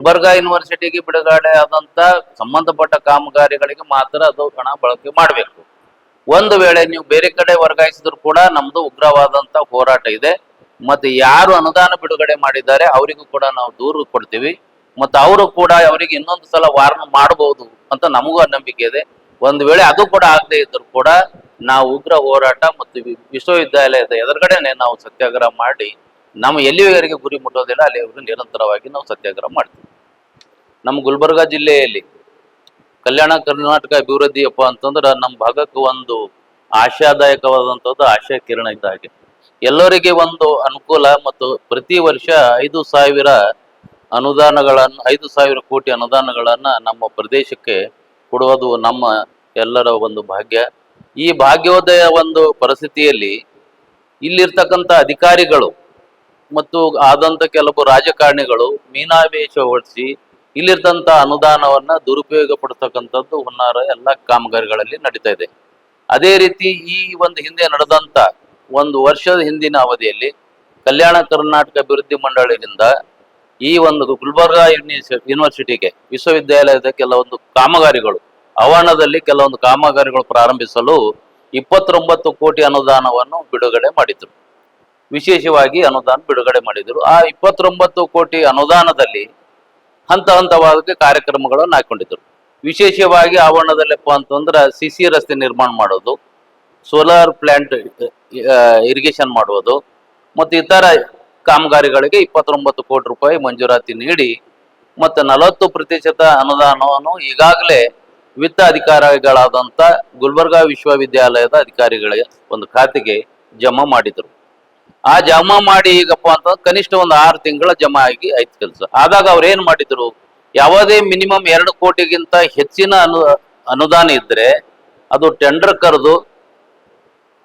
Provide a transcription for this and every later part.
ಗುಲ್ಬರ್ಗಾ ಯೂನಿವರ್ಸಿಟಿಗೆ ಬಿಡುಗಡೆ ಆದಂತ ಸಂಬಂಧಪಟ್ಟ ಕಾಮಗಾರಿಗಳಿಗೆ ಮಾತ್ರ ಅದು ಹಣ ಬಳಕೆ ಮಾಡಬೇಕು. ಒಂದು ವೇಳೆ ನೀವು ಬೇರೆ ಕಡೆ ವರ್ಗಾಯಿಸಿದ್ರು ಕೂಡ ನಮ್ದು ಉಗ್ರವಾದಂತ ಹೋರಾಟ ಇದೆ. ಮತ್ತೆ ಯಾರು ಅನುದಾನ ಬಿಡುಗಡೆ ಮಾಡಿದ್ದಾರೆ ಅವರಿಗೂ ಕೂಡ ನಾವು ದೂರು ಕೊಡ್ತೀವಿ. ಮತ್ತೆ ಅವರು ಕೂಡ ಅವರಿಗೆ ಇನ್ನೊಂದು ಸಲ ವಾರ್ನ್ ಮಾಡಬಹುದು ಅಂತ ನಮಗೂ ನಂಬಿಕೆ ಇದೆ. ಒಂದು ವೇಳೆ ಅದು ಕೂಡ ಆಗದೆ ಇದ್ರು ಕೂಡ ನಾವು ಉಗ್ರ ಹೋರಾಟ ಮತ್ತು ವಿಶ್ವವಿದ್ಯಾಲಯದ ಎದುರುಗಡೆನೆ ನಾವು ಸತ್ಯಾಗ್ರಹ ಮಾಡಿ ನಮ್ಮ ಎಲ್ಲಿವರೆಗೆ ಗುರಿ ಮುಟ್ಟೋದಿಲ್ಲ ಅಲ್ಲಿವರೆಗೂ ನಿರಂತರವಾಗಿ ನಾವು ಸತ್ಯಾಗ್ರಹ ಮಾಡ್ತೀವಿ. ನಮ್ಮ ಗುಲ್ಬರ್ಗಾ ಜಿಲ್ಲೆಯಲ್ಲಿ ಕಲ್ಯಾಣ ಕರ್ನಾಟಕ ಅಭಿವೃದ್ಧಿಯಪ್ಪ ಅಂತಂದ್ರೆ ನಮ್ಮ ಭಾಗಕ್ಕೆ ಒಂದು ಆಶಾದಾಯಕವಾದಂಥದ್ದು ಆಶಯ ಕಿರಣ ಇದ್ದ ಹಾಗೆ. ಎಲ್ಲರಿಗೆ ಒಂದು ಅನುಕೂಲ ಮತ್ತು ಪ್ರತಿ ವರ್ಷ 5,000 ಅನುದಾನಗಳನ್ನು 5,000 ಕೋಟಿ ಅನುದಾನಗಳನ್ನ ನಮ್ಮ ಪ್ರದೇಶಕ್ಕೆ ಕೊಡುವುದು ನಮ್ಮ ಎಲ್ಲರ ಒಂದು ಭಾಗ್ಯ. ಈ ಭಾಗ್ಯೋದಯ ಒಂದು ಪರಿಸ್ಥಿತಿಯಲ್ಲಿ ಇಲ್ಲಿರ್ತಕ್ಕಂಥ ಅಧಿಕಾರಿಗಳು ಮತ್ತು ಆದಂತ ಕೆಲವು ರಾಜಕಾರಣಿಗಳು ಮೀನಾವೇಶ ಹೊಡಿಸಿ ಇಲ್ಲಿರ್ತಂತ ಅನುದಾನವನ್ನ ದುರುಪಯೋಗ ಪಡಿಸ್ತಕ್ಕಂಥದ್ದು ಹುನ್ನಾರ ಎಲ್ಲ ಕಾಮಗಾರಿಗಳಲ್ಲಿ ನಡೀತಾ ಇದೆ. ಅದೇ ರೀತಿ ಈ ಒಂದು ಹಿಂದೆ ನಡೆದಂತ ಒಂದು ವರ್ಷದ ಹಿಂದಿನ ಅವಧಿಯಲ್ಲಿ ಕಲ್ಯಾಣ ಕರ್ನಾಟಕ ಅಭಿವೃದ್ಧಿ ಮಂಡಳಿಯಿಂದ ಈ ಒಂದು ಗುಲ್ಬರ್ಗಾ ಯೂನಿವರ್ಸಿಟಿಗೆ ವಿಶ್ವವಿದ್ಯಾಲಯದ ಕೆಲವೊಂದು ಕಾಮಗಾರಿಗಳು ಆವರಣದಲ್ಲಿ ಕೆಲವೊಂದು ಕಾಮಗಾರಿಗಳು ಪ್ರಾರಂಭಿಸಲು 29 ಕೋಟಿ ಅನುದಾನವನ್ನು ಬಿಡುಗಡೆ ಮಾಡಿದ್ರು. ವಿಶೇಷವಾಗಿ ಅನುದಾನ ಬಿಡುಗಡೆ ಮಾಡಿದ್ರು. ಆ 29 ಕೋಟಿ ಅನುದಾನದಲ್ಲಿ ಹಂತ ಹಂತವಾಗಿ ಕಾರ್ಯಕ್ರಮಗಳನ್ನು ಹಾಕೊಂಡಿದ್ರು. ವಿಶೇಷವಾಗಿ ಆವರಣದಲ್ಲಪ್ಪ ಅಂತಂದ್ರೆ ಸಿಸಿ ರಸ್ತೆ ನಿರ್ಮಾಣ ಮಾಡೋದು, ಸೋಲಾರ್ ಪ್ಲಾಂಟ್ ಇರಿಗೇಷನ್ ಮಾಡುವುದು ಮತ್ತು ಇತರ ಕಾಮಗಾರಿಗಳಿಗೆ 29 ಕೋಟಿ ರೂಪಾಯಿ ಮಂಜೂರಾತಿ ನೀಡಿ ಮತ್ತು 40% ಅನುದಾನವನ್ನು ಈಗಾಗಲೇ ವಿತ್ತ ಅಧಿಕಾರಿಗಳಾದಂಥ ಗುಲ್ಬರ್ಗಾ ವಿಶ್ವವಿದ್ಯಾಲಯದ ಅಧಿಕಾರಿಗಳಿಗೆ ಒಂದು ಖಾತೆಗೆ ಜಮಾ ಮಾಡಿದರು. ಆ ಜಮಾ ಮಾಡಿ ಈಗಪ್ಪ ಅಂತ ಕನಿಷ್ಠ ಒಂದು 6 ತಿಂಗಳ ಜಮಾ ಆಗಿ ಆಯ್ತು ಕೆಲಸ. ಆದಾಗ ಅವ್ರು ಏನ್ ಮಾಡಿದ್ರು, ಯಾವುದೇ ಮಿನಿಮಮ್ 2 ಕೋಟಿಗಿಂತ ಹೆಚ್ಚಿನ ಅನುದಾನ ಇದ್ರೆ ಅದು ಟೆಂಡರ್ ಕರೆದು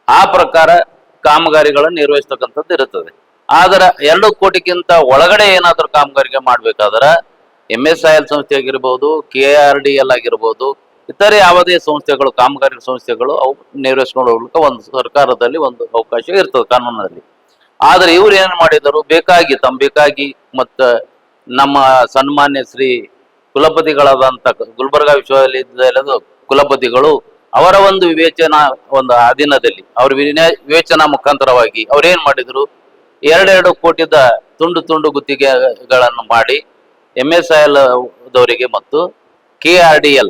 ಆ ಪ್ರಕಾರ ಕಾಮಗಾರಿಗಳನ್ನು ನಿರ್ವಹಿಸ್ತಕ್ಕಂಥದ್ದು ಇರುತ್ತದೆ. ಆದ್ರೆ 2 ಕೋಟಿಗಿಂತ ಒಳಗಡೆ ಏನಾದ್ರೂ ಕಾಮಗಾರಿಗೆ ಮಾಡ್ಬೇಕಾದ್ರೆ MSIL ಸಂಸ್ಥೆ ಆಗಿರ್ಬೋದು, KRDL ಆಗಿರ್ಬೋದು, ಇತರೆ ಯಾವುದೇ ಸಂಸ್ಥೆಗಳು ಕಾಮಗಾರಿ ಸಂಸ್ಥೆಗಳು ಅವು ನಿರ್ವಹಿಸ್ಕೊಂಡು ಹೋಗ್ಲಿಕ್ಕೆ ಒಂದು ಸರ್ಕಾರದಲ್ಲಿ ಒಂದು ಅವಕಾಶ ಇರ್ತದೆ ಕಾನೂನಲ್ಲಿ. ಆದ್ರೆ ಇವ್ರು ಏನ್ ಮಾಡಿದರು, ಬೇಕಾಗಿ ಮತ್ತ ನಮ್ಮ ಸನ್ಮಾನ್ಯ ಶ್ರೀ ಕುಲಪತಿಗಳಾದಂತ ಗುಲ್ಬರ್ಗಾ ವಿಶ್ವವಿದ್ಯಾಲಯದ ಕುಲಪತಿಗಳು ಅವರ ಒಂದು ವಿವೇಚನಾ ಒಂದು ಅಧೀನದಲ್ಲಿ ಅವ್ರ ವಿವೇಚನಾ ಮುಖಾಂತರವಾಗಿ ಅವ್ರೇನ್ ಮಾಡಿದ್ರು, 2 ಕೋಟಿದ ತುಂಡು ಗುತ್ತಿಗೆಗಳನ್ನು ಮಾಡಿ MSIL ದವರಿಗೆ ಮತ್ತು KRDL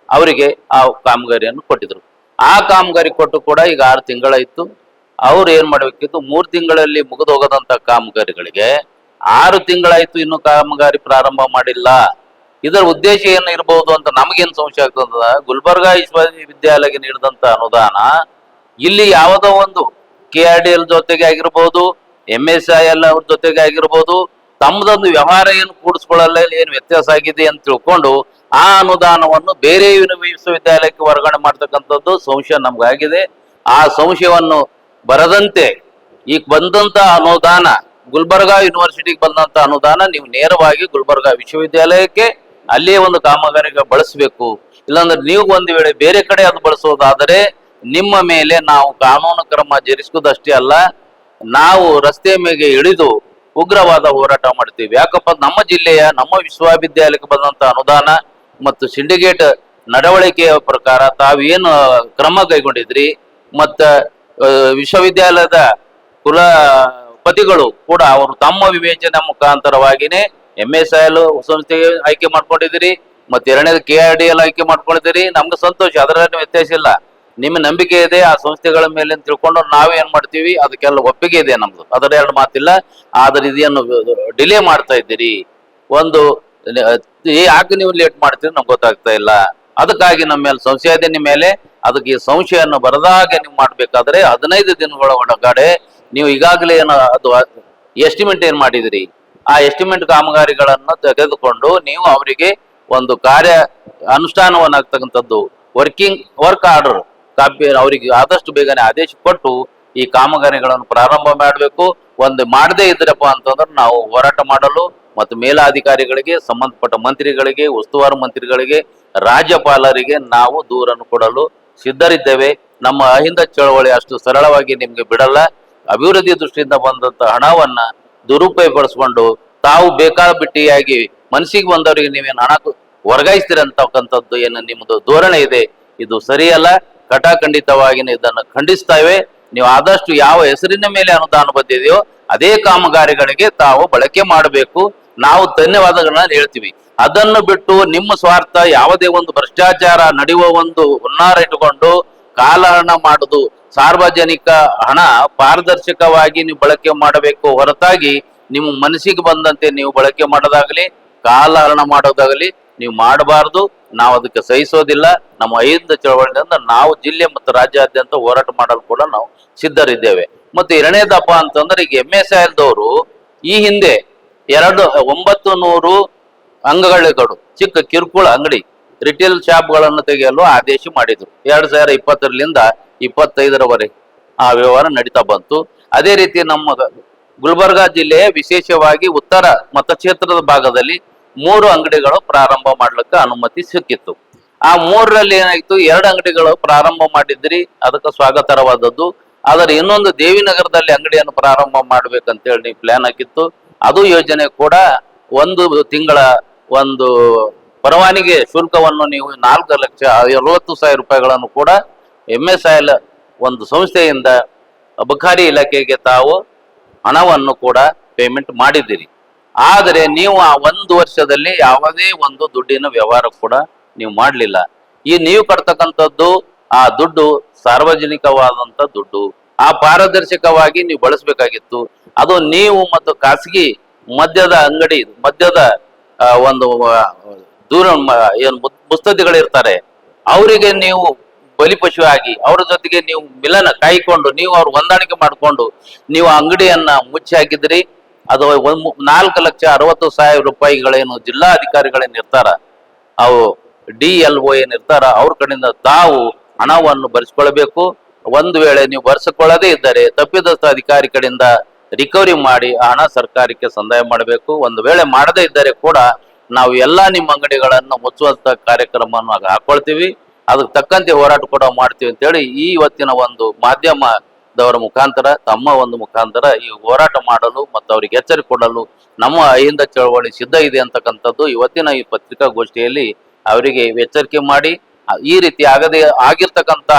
ಅವರಿಗೆ ಆ ಕಾಮಗಾರಿಯನ್ನು ಕೊಟ್ಟಿದ್ರು. ಆ ಕಾಮಗಾರಿ ಕೊಟ್ಟು ಕೂಡ ಈಗ 6 ತಿಂಗಳಾಯ್ತು. ಅವ್ರು ಏನ್ ಮಾಡ್ಬೇಕಿತ್ತು, 3 ತಿಂಗಳಲ್ಲಿ ಮುಗಿದು ಹೋಗದಂತ ಕಾಮಗಾರಿಗಳಿಗೆ 6 ತಿಂಗಳಾಯ್ತು ಇನ್ನೂ ಕಾಮಗಾರಿ ಪ್ರಾರಂಭ ಮಾಡಿಲ್ಲ. ಇದರ ಉದ್ದೇಶ ಏನು ಇರಬಹುದು ಅಂತ ನಮಗೇನು ಸಂಶಯ ಆಗ್ತದ, ಗುಲ್ಬರ್ಗಾ ವಿಶ್ವವಿದ್ಯಾಲಯಕ್ಕೆ ನೀಡಿದಂತ ಅನುದಾನ ಇಲ್ಲಿ ಯಾವುದೋ ಒಂದು KRDL ಜೊತೆಗೆ ಆಗಿರ್ಬೋದು, MSIL ಅವ್ರ ಜೊತೆಗೆ ಆಗಿರ್ಬೋದು, ತಮ್ಮದೊಂದು ವ್ಯವಹಾರ ಏನು ಕೂಡಿಸ್ಕೊಳ್ಳಲ್ಲ ಏನು ವ್ಯತ್ಯಾಸ ಆಗಿದೆ ಅಂತ ತಿಳ್ಕೊಂಡು ಆ ಅನುದಾನವನ್ನು ಬೇರೆ ವಿಶ್ವವಿದ್ಯಾಲಯಕ್ಕೆ ವರ್ಗಾವಣೆ ಮಾಡ್ತಕ್ಕಂಥದ್ದು ಸಂಶಯ ನಮ್ಗಾಗಿದೆ. ಆ ಸಂಶಯವನ್ನು ಬರದಂತೆ ಈಗ ಬಂದಂತ ಅನುದಾನ ಗುಲ್ಬರ್ಗಾ ಯೂನಿವರ್ಸಿಟಿಗೆ ಬಂದಂತ ಅನುದಾನ ನೀವು ನೇರವಾಗಿ ಗುಲ್ಬರ್ಗಾ ವಿಶ್ವವಿದ್ಯಾಲಯಕ್ಕೆ ಅಲ್ಲಿಯೇ ಒಂದು ಕಾಮಗಾರಿಗೆ ಬಳಸಬೇಕು. ಇಲ್ಲಾಂದ್ರೆ ನೀವು ಒಂದು ವೇಳೆ ಬೇರೆ ಕಡೆ ಅದು ಬಳಸೋದಾದರೆ ನಿಮ್ಮ ಮೇಲೆ ನಾವು ಕಾನೂನು ಕ್ರಮ ಜರುಗಿಸುವುದಷ್ಟೇ ಅಲ್ಲ, ನಾವು ರಸ್ತೆ ಮೇಲೆ ಇಳಿದು ಉಗ್ರವಾದ ಹೋರಾಟ ಮಾಡ್ತೀವಿ. ಯಾಕಪ್ಪ, ನಮ್ಮ ಜಿಲ್ಲೆಯ ನಮ್ಮ ವಿಶ್ವವಿದ್ಯಾಲಯಕ್ಕೆ ಬಂದಂತ ಅನುದಾನ ಮತ್ತು ಸಿಂಡಿಕೇಟ್ ನಡವಳಿಕೆಯ ಪ್ರಕಾರ ತಾವೇನು ಕ್ರಮ ಕೈಗೊಂಡಿದ್ರಿ ಮತ್ತ ವಿಶ್ವವಿದ್ಯಾಲಯದ ಕುಲಪತಿಗಳು ಕೂಡ ಅವರು ತಮ್ಮ ವಿವೇಚನೆ ಮುಖಾಂತರವಾಗಿನೇ MSIL ಸಂಸ್ಥೆಗೆ ಆಯ್ಕೆ ಮಾಡ್ಕೊಂಡಿದ್ದೀರಿ ಮತ್ತೆ 2ನೇದು KRDL ಆಯ್ಕೆ ಮಾಡ್ಕೊಂಡಿದ್ದೀರಿ. ನಮ್ಗೆ ಸಂತೋಷ, ಅದರಲ್ಲಿ ವ್ಯತ್ಯಾಸ ಇಲ್ಲ. ನಿಮ್ಮ ನಂಬಿಕೆ ಇದೆ ಆ ಸಂಸ್ಥೆಗಳ ಮೇಲೆ ಅಂತ ತಿಳ್ಕೊಂಡು ನಾವೇನ್ ಮಾಡ್ತೀವಿ, ಅದಕ್ಕೆಲ್ಲ ಒಪ್ಪಿಗೆ ಇದೆ ನಮ್ದು, ಅದರ 2 ಮಾತಿಲ್ಲ. ಆದ್ರೆ ಇದನ್ನು ಡಿಲೇ ಮಾಡ್ತಾ ಇದ್ದೀರಿ, ಒಂದು ಯಾಕೆ ನೀವು ಲೇಟ್ ಮಾಡ್ತೀರಿ ನಮ್ಗೆ ಗೊತ್ತಾಗ್ತಾ ಇಲ್ಲ. ಅದಕ್ಕಾಗಿ ನಮ್ಮ ಮೇಲೆ ಸಂಶಯ ಇದೆ ನಿಮ್ಮ ಮೇಲೆ. ಅದಕ್ಕೆ ಈ ಸಂಶಯವನ್ನು ಬರದಾಗೆ ನೀವು ಮಾಡ್ಬೇಕಾದ್ರೆ 15 ದಿನಗಳ ಒಳಗಡೆ ನೀವು ಈಗಾಗಲೇ ಏನು ಅದು ಎಸ್ಟಿಮೇಟ್ ಏನ್ ಮಾಡಿದಿರಿ ಆ ಎಸ್ಟಿಮೇಟ್ ಕಾಮಗಾರಿಗಳನ್ನು ತೆಗೆದುಕೊಂಡು ನೀವು ಅವರಿಗೆ ಒಂದು ಕಾರ್ಯ ಅನುಷ್ಠಾನವನ್ನಾಗ್ತಕ್ಕಂಥದ್ದು ವರ್ಕ್ ಆರ್ಡರ್ ಕಾಪಿ ಅವರಿಗೆ ಆದಷ್ಟು ಬೇಗನೆ ಆದೇಶ ಕೊಟ್ಟು ಈ ಕಾಮಗಾರಿಗಳನ್ನು ಪ್ರಾರಂಭ ಮಾಡಬೇಕು. ಒಂದು ಮಾಡದೇ ಇದ್ರಪ್ಪ ಅಂತಂದ್ರೆ ನಾವು ಹೋರಾಟ ಮಾಡಲು ಮತ್ತು ಮೇಲಾಧಿಕಾರಿಗಳಿಗೆ, ಸಂಬಂಧಪಟ್ಟ ಮಂತ್ರಿಗಳಿಗೆ, ಉಸ್ತುವಾರಿ ಮಂತ್ರಿಗಳಿಗೆ, ರಾಜ್ಯಪಾಲರಿಗೆ ನಾವು ದೂರನ್ನು ಕೊಡಲು ಸಿದ್ಧರಿದ್ದೇವೆ. ನಮ್ಮ ಅಹಿಂದ ಚಳವಳಿ ಅಷ್ಟು ಸರಳವಾಗಿ ನಿಮ್ಗೆ ಬಿಡಲ್ಲ. ಅಭಿವೃದ್ಧಿ ದೃಷ್ಟಿಯಿಂದ ಬಂದಂತ ಹಣವನ್ನ ದುರುಪಯೋಗಪಡಿಸಿಕೊಂಡು ತಾವು ಬೇಕಾಬಿಟ್ಟಿಯಾಗಿ ಮನಸ್ಸಿಗೆ ಬಂದವರಿಗೆ ನೀವೇನು ಹಣ ವರ್ಗಾಯಿಸ್ತೀರಿ ಅಂತಕ್ಕಂಥದ್ದು ಏನು ನಿಮ್ಮದು ಧೋರಣೆ ಇದೆ, ಇದು ಸರಿಯಲ್ಲ. ಕಟಾಖಂಡಿತವಾಗಿ ಇದನ್ನು ಖಂಡಿಸ್ತೇವೆ. ನೀವು ಆದಷ್ಟು ಯಾವ ಹೆಸರಿನ ಮೇಲೆ ಅನುದಾನ ಬಂದಿದೆಯೋ ಅದೇ ಕಾಮಗಾರಿಗಳಿಗೆ ತಾವು ಬಳಕೆ ಮಾಡಬೇಕು. ನಾವು ಧನ್ಯವಾದಗಳನ್ನ ಹೇಳ್ತೀವಿ. ಅದನ್ನು ಬಿಟ್ಟು ನಿಮ್ಮ ಸ್ವಾರ್ಥ, ಯಾವುದೇ ಒಂದು ಭ್ರಷ್ಟಾಚಾರ ನಡೆಯುವ ಒಂದು ಹುನ್ನಾರ ಇಟ್ಟುಕೊಂಡು ಕಾಲಹರಣ ಮಾಡುದು, ಸಾರ್ವಜನಿಕ ಹಣ ಪಾರದರ್ಶಕವಾಗಿ ನೀವು ಬಳಕೆ ಮಾಡಬೇಕು ಹೊರತಾಗಿ ನಿಮ್ಮ ಮನಸ್ಸಿಗೆ ಬಂದಂತೆ ನೀವು ಬಳಕೆ ಮಾಡೋದಾಗಲಿ ಕಾಲಹರಣ ಮಾಡೋದಾಗಲಿ ನೀವು ಮಾಡಬಾರದು. ನಾವು ಅದಕ್ಕೆ ಸಹಿಸೋದಿಲ್ಲ. ನಮ್ಮ ಅಹಿಂದ ಚಳವಳಿಯಿಂದ ನಾವು ಜಿಲ್ಲೆ ಮತ್ತು ರಾಜ್ಯಾದ್ಯಂತ ಹೋರಾಟ ಮಾಡಲು ಕೂಡ ನಾವು ಸಿದ್ಧರಿದ್ದೇವೆ. ಮತ್ತೆ ಎರಡನೇದಪ್ಪ ಅಂತಂದ್ರೆ, ಈಗ MSILದವರು ಈ ಹಿಂದೆ 900 ಅಂಗಡಿಗಳು, ಚಿಕ್ಕ ಕಿರುಕುಳ ಅಂಗಡಿ ರಿಟೇಲ್ ಶಾಪ್ಗಳನ್ನು ತೆಗೆಯಲು ಆದೇಶ ಮಾಡಿದ್ರು. 2020ರಿಂದ 25ರವರೆಗೆ ಆ ವ್ಯವಹಾರ ನಡೀತಾ ಬಂತು. ಅದೇ ರೀತಿ ನಮ್ಮ ಗುಲ್ಬರ್ಗಾ ಜಿಲ್ಲೆಯ ವಿಶೇಷವಾಗಿ ಉತ್ತರ ಮತಕ್ಷೇತ್ರದ ಭಾಗದಲ್ಲಿ 3 ಅಂಗಡಿಗಳು ಪ್ರಾರಂಭ ಮಾಡ್ಲಿಕ್ಕೆ ಅನುಮತಿ ಸಿಕ್ಕಿತ್ತು. ಆ 3ರಲ್ಲಿ ಏನಾಯ್ತು, 2 ಅಂಗಡಿಗಳು ಪ್ರಾರಂಭ ಮಾಡಿದ್ರಿ, ಅದಕ್ಕೆ ಸ್ವಾಗತರವಾದದ್ದು. ಆದರೆ ಇನ್ನೊಂದು ದೇವಿನಗರದಲ್ಲಿ ಅಂಗಡಿಯನ್ನು ಪ್ರಾರಂಭ ಮಾಡ್ಬೇಕಂತೇಳಿ ಪ್ಲಾನ್ ಹಾಕಿತ್ತು. ಅದು ಯೋಜನೆ ಕೂಡ 1 ತಿಂಗಳ ಒಂದು ಪರವಾನಗಿ ಶುಲ್ಕವನ್ನು ನೀವು 4,60,000 ರೂಪಾಯಿಗಳನ್ನು ಕೂಡ MSIL ಒಂದು ಸಂಸ್ಥೆಯಿಂದ ಅಬಕಾರಿ ಇಲಾಖೆಗೆ ತಾವು ಹಣವನ್ನು ಕೂಡ ಪೇಮೆಂಟ್ ಮಾಡಿದ್ದೀರಿ. ಆದರೆ ನೀವು ಆ 1 ವರ್ಷದಲ್ಲಿ ಯಾವುದೇ ಒಂದು ದುಡ್ಡಿನ ವ್ಯವಹಾರ ಕೂಡ ನೀವು ಮಾಡಲಿಲ್ಲ. ಈ ನೀವು ಕಟ್ತಕ್ಕಂಥದ್ದು ಆ ದುಡ್ಡು ಸಾರ್ವಜನಿಕವಾದಂಥ ದುಡ್ಡು, ಆ ಪಾರದರ್ಶಕವಾಗಿ ನೀವು ಬಳಸಬೇಕಾಗಿತ್ತು. ಅದು ನೀವು ಮತ್ತು ಖಾಸಗಿ ಮದ್ಯದ ಅಂಗಡಿ, ಮದ್ಯದ ಒಂದು ದೂರ ಏನು ಮುಸ್ತದಿಗಳಿರ್ತಾರೆ, ಅವರಿಗೆ ನೀವು ಬಲಿಪಶು ಆಗಿ ಅವ್ರ ಜೊತೆಗೆ ನೀವು ಮಿಲನ ಕಾಯ್ಕೊಂಡು ನೀವು ಅವ್ರ ಹೊಂದಾಣಿಕೆ ಮಾಡಿಕೊಂಡು ನೀವು ಅಂಗಡಿಯನ್ನ ಮುಚ್ಚಿ ಹಾಕಿದ್ರಿ. ಅದು 4,60,000 ರೂಪಾಯಿಗಳೇನು ಜಿಲ್ಲಾಧಿಕಾರಿಗಳೇನು ಇರ್ತಾರ, ಅವು DLO ಏನಿರ್ತಾರ, ಅವ್ರ ಕಡೆಯಿಂದ ತಾವು ಹಣವನ್ನು ಭರಿಸ್ಕೊಳ್ಬೇಕು. ಒಂದು ವೇಳೆ ನೀವು ಭರಿಸಿಕೊಳ್ಳದೇ ಇದ್ದರೆ ತಪ್ಪಿದಸ್ಥ ಅಧಿಕಾರಿ ಕಡೆಯಿಂದ ರಿಕವರಿ ಮಾಡಿ ಆ ಹಣ ಸರ್ಕಾರಕ್ಕೆ ಸಂದಾಯ ಮಾಡಬೇಕು. ಒಂದು ವೇಳೆ ಮಾಡದೇ ಇದ್ದರೆ ಕೂಡ ನಾವು ಎಲ್ಲಾ ನಿಮ್ಮ ಅಂಗಡಿಗಳನ್ನು ಮುಚ್ಚುವಂತ ಕಾರ್ಯಕ್ರಮವನ್ನು ಹಾಕೊಳ್ತೀವಿ. ಅದಕ್ಕೆ ತಕ್ಕಂತೆ ಹೋರಾಟ ಕೂಡ ಮಾಡ್ತೀವಿ ಅಂತೇಳಿ ಈ ಇವತ್ತಿನ ಒಂದು ಮಾಧ್ಯಮದವರ ಮುಖಾಂತರ, ತಮ್ಮ ಒಂದು ಮುಖಾಂತರ ಈ ಹೋರಾಟ ಮಾಡಲು ಮತ್ತು ಅವರಿಗೆ ಎಚ್ಚರಿಕೆ ಕೊಡಲು ನಮ್ಮ ಅಹಿಂದ ಚಳವಳಿ ಸಿದ್ಧ ಇದೆ ಅಂತಕ್ಕಂಥದ್ದು ಇವತ್ತಿನ ಈ ಪತ್ರಿಕಾಗೋಷ್ಠಿಯಲ್ಲಿ ಅವರಿಗೆ ಎಚ್ಚರಿಕೆ ಮಾಡಿ, ಈ ರೀತಿ ಆಗದೆ ಆಗಿರ್ತಕ್ಕಂಥ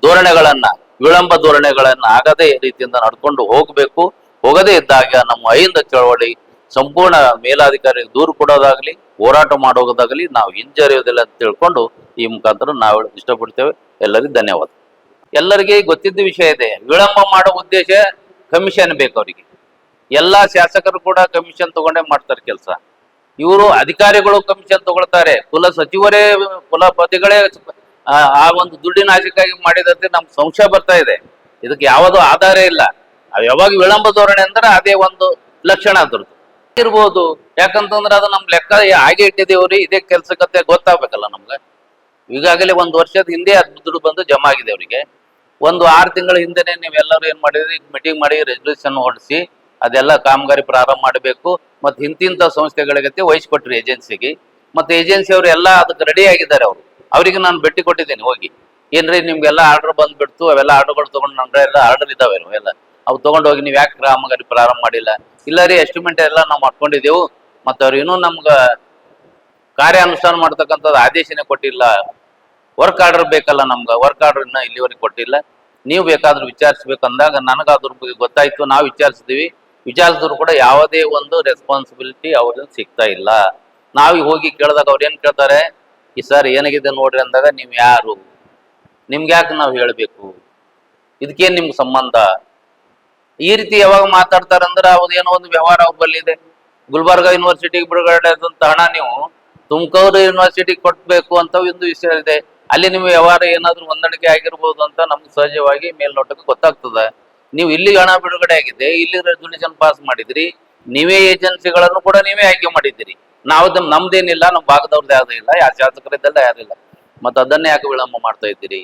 ಧೋರಣೆಗಳನ್ನ, ವಿಳಂಬ ಧೋರಣೆಗಳನ್ನ ಆಗದೇ ರೀತಿಯಿಂದ ನಡ್ಕೊಂಡು ಹೋಗಬೇಕು. ಹೋಗದೇ ಇದ್ದಾಗ ನಮ್ಮ ಅಹಿಂದ ಚಳವಳಿ ಸಂಪೂರ್ಣ ಮೇಲಾಧಿಕಾರಿಗೆ ದೂರು ಕೊಡೋದಾಗ್ಲಿ ಹೋರಾಟ ಮಾಡೋದಾಗಲಿ ನಾವು ಹಿಂಜರಿಯೋದಿಲ್ಲ ಅಂತ ತಿಳ್ಕೊಂಡು ಈ ಮುಖಾಂತರ ನಾವು ಇಷ್ಟಪಡ್ತೇವೆ. ಎಲ್ಲರಿಗೂ ಧನ್ಯವಾದ. ಎಲ್ಲರಿಗೆ ಗೊತ್ತಿದ್ದ ವಿಷಯ ಇದೆ, ವಿಳಂಬ ಮಾಡೋ ಉದ್ದೇಶ ಕಮಿಷನ್ ಬೇಕು ಅವರಿಗೆ. ಎಲ್ಲಾ ಶಾಸಕರು ಕೂಡ ಕಮಿಷನ್ ತಗೊಂಡೇ ಮಾಡ್ತಾರೆ ಕೆಲಸ. ಇವರು ಅಧಿಕಾರಿಗಳು ಕಮಿಷನ್ ತಗೊಳ್ತಾರೆ, ಕುಲ ಸಚಿವರೇ ಕುಲಪತಿಗಳೇ ಆ ಒಂದು ದುಡ್ಡಿನ ಆಶೆಗಾಗಿ ಮಾಡಿದಂತೆ ನಮ್ಗೆ ಸಂಶಯ ಬರ್ತಾ ಇದೆ. ಇದಕ್ಕೆ ಯಾವುದೋ ಆಧಾರ ಇಲ್ಲ. ಯಾವಾಗ ವಿಳಂಬ ಧೋರಣೆ ಅಂದ್ರೆ ಅದೇ ಒಂದು ಲಕ್ಷಣ ಅದ್ರದ್ದು ಇರ್ಬೋದು. ಯಾಕಂತಂದ್ರೆ ಅದು ನಮ್ ಲೆಕ್ಕ ಹಾಗೆ ಇಟ್ಟಿದೇವ್ರಿ, ಇದೇ ಕೆಲ್ಸಕ್ಕಂತೆ ಗೊತ್ತಾಗ್ಬೇಕಲ್ಲ ನಮ್ಗೆ. ಈಗಾಗಲೇ 1 ವರ್ಷದ ಹಿಂದೆ ದುಡ್ಡು ಬಂದು ಜಮಾ ಆಗಿದೆ ಅವರಿಗೆ. 6 ತಿಂಗಳ ಹಿಂದೆನೆ ನೀವೆಲ್ಲರೂ ಏನ್ ಮಾಡಿದ್ರಿ, ಮೀಟಿಂಗ್ ಮಾಡಿ ರೆಸಲ್ಯೂಷನ್ ಹೊರಡಿಸಿ ಅದೆಲ್ಲ ಕಾಮಗಾರಿ ಪ್ರಾರಂಭ ಮಾಡಬೇಕು. ಮತ್ತೆ ಇಂತಿಂತ ಸಂಸ್ಥೆಗಳಿಗೆ ವಹಿಸ್ಕೊಟ್ರಿ ಏಜೆನ್ಸಿಗೆ. ಮತ್ತೆ ಏಜೆನ್ಸಿ ಅವರು ಎಲ್ಲ ಅದಕ್ಕೆ ರೆಡಿ ಆಗಿದ್ದಾರೆ. ಅವರಿಗೆ ನಾನು ಭೇಟಿ ಕೊಟ್ಟಿದ್ದೇನೆ ಹೋಗಿ, ಏನ್ರಿ ನಿಮ್ಗೆಲ್ಲ ಆರ್ಡರ್ ಬಂದ್ಬಿಡ್ತು, ಅವೆಲ್ಲ ಆರ್ಡರ್ಗಳು ತಗೊಂಡು ನಮ್ಗೆ ಎಲ್ಲ ಆರ್ಡರ್ ಇದಾವೆ ಎಲ್ಲ, ಅವು ತಗೊಂಡು ಹೋಗಿ ನೀವು ಯಾಕೆ ಕಾಮಗಾರಿ ಪ್ರಾರಂಭ ಮಾಡಿಲ್ಲ? ಇಲ್ಲ ರೀ, ಎಸ್ಟಿಮೇಟ್ ಎಲ್ಲ ನಾವು ಮಾಡ್ಕೊಂಡಿದ್ದೆವು, ಮತ್ತೆ ಅವ್ರು ಇನ್ನೂ ನಮ್ಗೆ ಕಾರ್ಯಾನುಷ್ಠಾನ ಮಾಡ್ತಕ್ಕಂಥದ್ದು ಆದೇಶನೇ ಕೊಟ್ಟಿಲ್ಲ. ವರ್ಕ್ ಆರ್ಡರ್ ಬೇಕಲ್ಲ ನಮ್ಗೆ, ವರ್ಕ್ ಆರ್ಡರ್ ಇನ್ನ ಇಲ್ಲಿವರೆಗೆ ಕೊಟ್ಟಿಲ್ಲ. ನೀವು ಬೇಕಾದ್ರೂ ವಿಚಾರಿಸ್ಬೇಕಂದಾಗ ನನಗೆ ಅದ್ರ ಬಗ್ಗೆ ಗೊತ್ತಾಯ್ತು, ನಾವು ವಿಚಾರಿಸಿದ್ವಿ. ವಿಚಾರಿಸಿದ್ರು ಕೂಡ ಯಾವುದೇ ಒಂದು ರೆಸ್ಪಾನ್ಸಿಬಿಲಿಟಿ ಅವ್ರಿಗೆ ಸಿಗ್ತಾ ಇಲ್ಲ. ನಾವೀಗ ಹೋಗಿ ಕೇಳಿದಾಗ ಅವ್ರು ಏನ್ ಕೇಳ್ತಾರೆ, ಈ ಸರ್ ಏನಾಗಿದೆ ನೋಡ್ರಿ ಅಂದಾಗ ನೀವು ಯಾರು, ನಿಮ್ಗೆ ಯಾಕೆ ನಾವು ಹೇಳ್ಬೇಕು, ಇದಕ್ಕೇನ್ ನಿಮ್ಗೆ ಸಂಬಂಧ? ಈ ರೀತಿ ಯಾವಾಗ ಮಾತಾಡ್ತಾರಂದ್ರೆ ಅವ್ರದೇನೋ ಒಂದು ವ್ಯವಹಾರ ಅವ್ರ ಬಲ್ಲಿದೆ. ಗುಲ್ಬರ್ಗಾ ಯೂನಿವರ್ಸಿಟಿಗೆ ಬಿಡುಗಡೆ ಆದಂತ ಹಣ ನೀವು ತುಮಕೂರು ಯೂನಿವರ್ಸಿಟಿಗೆ ಕೊಟ್ಬೇಕು ಅಂತ ಒಂದು ವಿಷಯ ಇದೆ. ಅಲ್ಲಿ ನಿಮ್ಮ ವ್ಯವಹಾರ ಏನಾದ್ರೂ ಹೊಂದಾಣಿಕೆ ಆಗಿರ್ಬೋದು ಅಂತ ನಮ್ಗೆ ಸಹಜವಾಗಿ ಮೇಲ್ನೋಟಕ್ಕೆ ಗೊತ್ತಾಗ್ತದೆ. ನೀವು ಇಲ್ಲಿ ಹಣ ಬಿಡುಗಡೆ ಆಗಿದೆ, ಇಲ್ಲಿ ರೆಸಲ್ಯೂಷನ್ ಪಾಸ್ ಮಾಡಿದ್ರಿ, ನೀವೇ ಏಜೆನ್ಸಿಗಳನ್ನು ಕೂಡ ನೀವೇ ಆಯ್ಕೆ ಮಾಡಿದ್ದೀರಿ. ನಾವು ನಮ್ದೇನಿಲ್ಲ, ನಮ್ಮ ಭಾಗದವ್ರದ್ದು ಯಾವುದೂ ಇಲ್ಲ, ಯಾವ ಶಾಸಕರಿದ್ದಲ್ಲ ಯಾರಿಲ್ಲ, ಮತ್ತೆ ಅದನ್ನೇ ಯಾಕೆ ವಿಳಂಬ ಮಾಡ್ತಾ ಇದ್ದೀರಿ?